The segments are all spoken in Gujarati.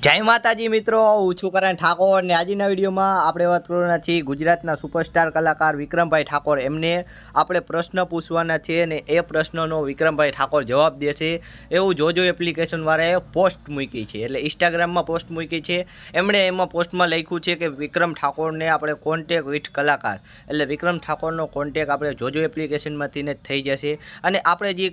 જય માતાજી મિત્રો, હું છું કરણ ઠાકોર ને આજના વિડીયોમાં આપણે વાત કરવાના છીએ ગુજરાતના સુપરસ્ટાર કલાકાર વિક્રમભાઈ ઠાકોર. એમને આપણે પ્રશ્ન પૂછવાના છે અને એ પ્રશ્નનો વિક્રમભાઈ ઠાકોર જવાબ દેશે એવું જોજો એપ્લિકેશનવાળાએ પોસ્ટ મૂકી છે, એટલે ઇન્સ્ટાગ્રામમાં પોસ્ટ મૂકી છે. એમણે એમાં પોસ્ટમાં લખ્યું છે કે વિક્રમ ઠાકોરને આપણે કોન્ટેક વિથ કલાકાર, એટલે વિક્રમ ઠાકોરનો કોન્ટેક આપણે જોજો એપ્લિકેશનમાંથી જ થઈ જશે. અને આપણે જે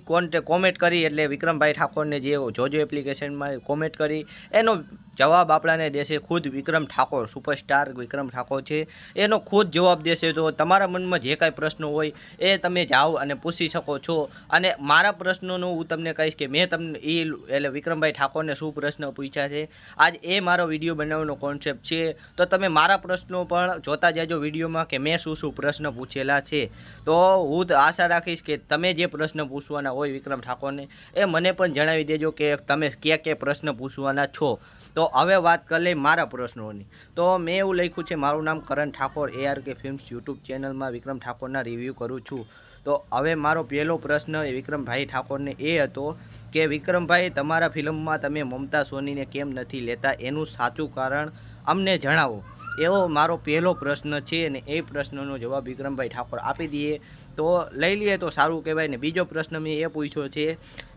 કોમેન્ટ કરી એટલે વિક્રમભાઈ ઠાકોરને જે જોજો એપ્લિકેશનમાં કોમેન્ટ કરી એનો જવાબ આપણાને દેશે ખુદ વિક્રમ ઠાકોર. સુપરસ્ટાર વિક્રમ ઠાકોર છે, એનો ખુદ જવાબ દેશે. તો તમારા મનમાં જે કાંઈ પ્રશ્ન હોય એ તમે જાઓ અને પૂછી શકો છો. અને મારા પ્રશ્નોનું હું તમને કહીશ કે મેં તમને એટલે વિક્રમભાઈ ઠાકોરને શું પ્રશ્ન પૂછ્યા છે. આજ એ મારો વિડીયો બનાવવાનો કોન્સેપ્ટ છે. તો તમે મારા પ્રશ્નો પણ જોતા જજો વિડીયોમાં કે મેં શું પ્રશ્ન પૂછેલા છે. તો હું આશા રાખીશ કે તમે જે પ્રશ્ન પૂછવાના હોય વિક્રમ ઠાકોરને એ મને પણ જણાવી દેજો કે તમે ક્યાં પ્રશ્ન પૂછવાના છો. તો હવે વાત કરી લઈ મારા પ્રશ્નોની. તો મેં એવું લખ્યું છે, મારું નામ કરણ ઠાકોર, ARK ફિલ્મ્સ યુટ્યુબ ચેનલમાં વિક્રમ ઠાકોરના રિવ્યૂ કરું છું. તો હવે મારો પહેલો પ્રશ્ન વિક્રમભાઈ ઠાકોરને એ હતો કે વિક્રમભાઈ, તમારા ફિલ્મમાં તમે મમતા સોનીને કેમ નથી લેતા, એનું સાચું કારણ અમને જણાવો. એવો મારો પહેલો પ્રશ્ન છે અને એ પ્રશ્નનો જવાબ વિક્રમભાઈ ઠાકોર આપી દઈએ તો લઈ લઈએ તો સારું કહેવાય. ને બીજો પ્રશ્ન મેં એ પૂછ્યો છે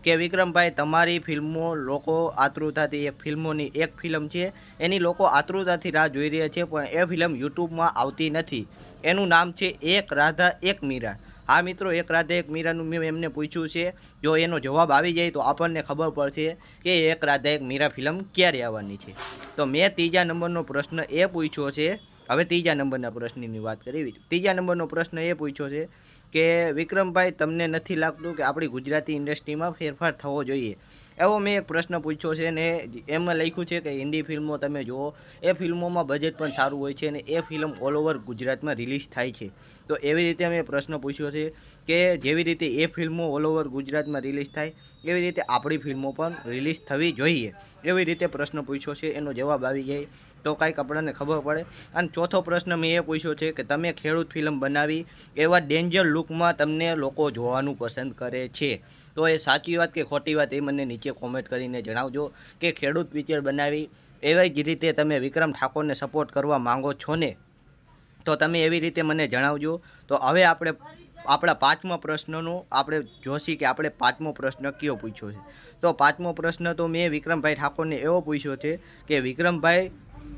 કે વિક્રમભાઈ, તમારી ફિલ્મો લોકો આતૃતાથી ફિલ્મોની એક ફિલ્મ છે એની લોકો આતૃતાથી રાહ જોઈ રહ્યા છે, પણ એ ફિલ્મ યુટ્યુબમાં આવતી નથી. એનું નામ છે એક રાધા એક મીરા. હા મિત્રો, એક રાધા એક મીરાનું મેં એમને પૂછ્યું છે. જો એનો જવાબ આવી જાય તો આપણને ખબર પડશે કે એક રાધા એક મીરા ફિલ્મ ક્યારે આવવાની છે. તો મેં ત્રીજા નંબરનો પ્રશ્ન એ પૂછ્યો છે. હવે ત્રીજા નંબરના પ્રશ્નની વાત કરી. ત્રીજા નંબરનો પ્રશ્ન એ પૂછ્યો છે કે વિક્રમભાઈ, તમને નથી લાગતું કે આપણી ગુજરાતી ઇન્ડસ્ટ્રીમાં ફેરફાર થવો જોઈએ? એવો મેં એક પ્રશ્ન પૂછ્યો છે ને એમાં લખ્યું છે કે હિન્દી ફિલ્મો તમે જુઓ, એ ફિલ્મોમાં બજેટ પણ સારું હોય છે અને એ ફિલ્મ ઓલ ઓવર ગુજરાતમાં રિલીઝ થાય છે. તો એવી રીતે મેં પ્રશ્ન પૂછ્યો છે કે જેવી રીતે એ ફિલ્મો ઓલ ઓવર ગુજરાતમાં રિલીઝ થાય એવી રીતે આપણી ફિલ્મો પણ રિલીઝ થવી જોઈએ. એવી રીતે પ્રશ્ન પૂછ્યો છે, એનો જવાબ આવી જાય તો કાંઈક આપણને ખબર પડે. અને ચોથો પ્રશ્ન મેં એ પૂછ્યો છે કે તમે ખેડૂત ફિલ્મ બનાવી એવા ડેન્જર લુકમાં તમને લોકો જોવાનું પસંદ કરે છે. તો એ સાચી વાત કે ખોટી વાત એ મને નીચે કોમેન્ટ કરીને જણાવજો કે ખેડૂત પિક્ચર બનાવી એવી જ રીતે તમે વિક્રમ ઠાકોરને સપોર્ટ કરવા માંગો છો ને, તો તમે એવી રીતે મને જણાવજો. તો હવે આપણે આપણા પાંચમા પ્રશ્નનો આપણે જોશી કે આપણે પાંચમો પ્રશ્ન કયો પૂછ્યો છે. તો પાંચમો પ્રશ્ન તો મેં વિક્રમભાઈ ઠાકોરને એવો પૂછ્યો છે કે વિક્રમભાઈ,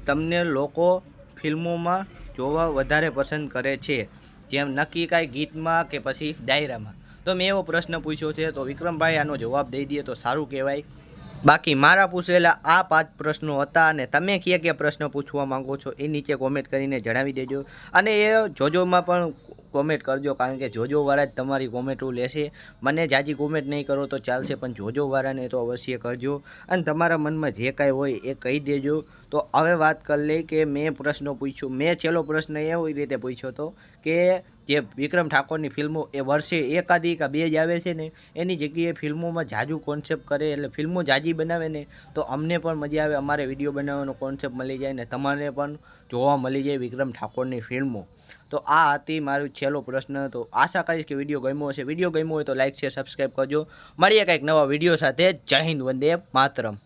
તમને લોકો ફિલ્મોમાં જોવા વધારે પસંદ કરે છે, જેમ નક્કી કાંઈ ગીતમાં કે પછી ડાયરામાં? તો મેં એવો પ્રશ્ન પૂછ્યો છે. તો વિક્રમભાઈ આનો જવાબ દઈ દઈએ તો સારું કહેવાય. બાકી મારા પૂછેલા આ 5 પ્રશ્નો હતા અને તમે કયા પ્રશ્ન પૂછવા માંગો છો એ નીચે કોમેન્ટ કરીને જણાવી દેજો. અને એ જોજોમાં પણ કોમેન્ટ કરજો, કારણ કે જોજોવાળા જ તમારી કોમેન્ટો લેશે. મને જાજી કોમેન્ટ નહીં કરો તો ચાલશે, પણ જોજોવાળાને તો અવશ્ય કરજો અને તમારા મનમાં જે કાંઈ હોય એ કહી દેજો. તો હવે વાત કરી લઈ કે મેં પ્રશ્નો પૂછ્યો. મેં છેલ્લો પ્રશ્ન એવી રીતે પૂછ્યો હતો કે જે વિક્રમ ઠાકોરની ફિલ્મો એ વર્ષે એકાદી કે 2 જ આવે છે ને, એની જગ્યાએ ફિલ્મોમાં જાજુ કોન્સેપ્ટ કરે, એટલે ફિલ્મો જાજી બનાવે ને તો અમને પણ મજા આવે, અમારે વિડીયો બનાવવાનો કોન્સેપ્ટ મળી જાય ને તમારે પણ જોવા મળી જાય વિક્રમ ઠાકોરની ફિલ્મો. તો આ હતી મારો છેલ્લો પ્રશ્ન. તો આશા કરીશ કે વિડીયો ગમ્યો હશે. વિડીયો ગમ્યો હોય તો લાઈક શેર સબસ્ક્રાઈબ કરજો. મળીએ કંઈક નવા વિડીયો સાથે. જય હિન્દ, વંદે માતરમ.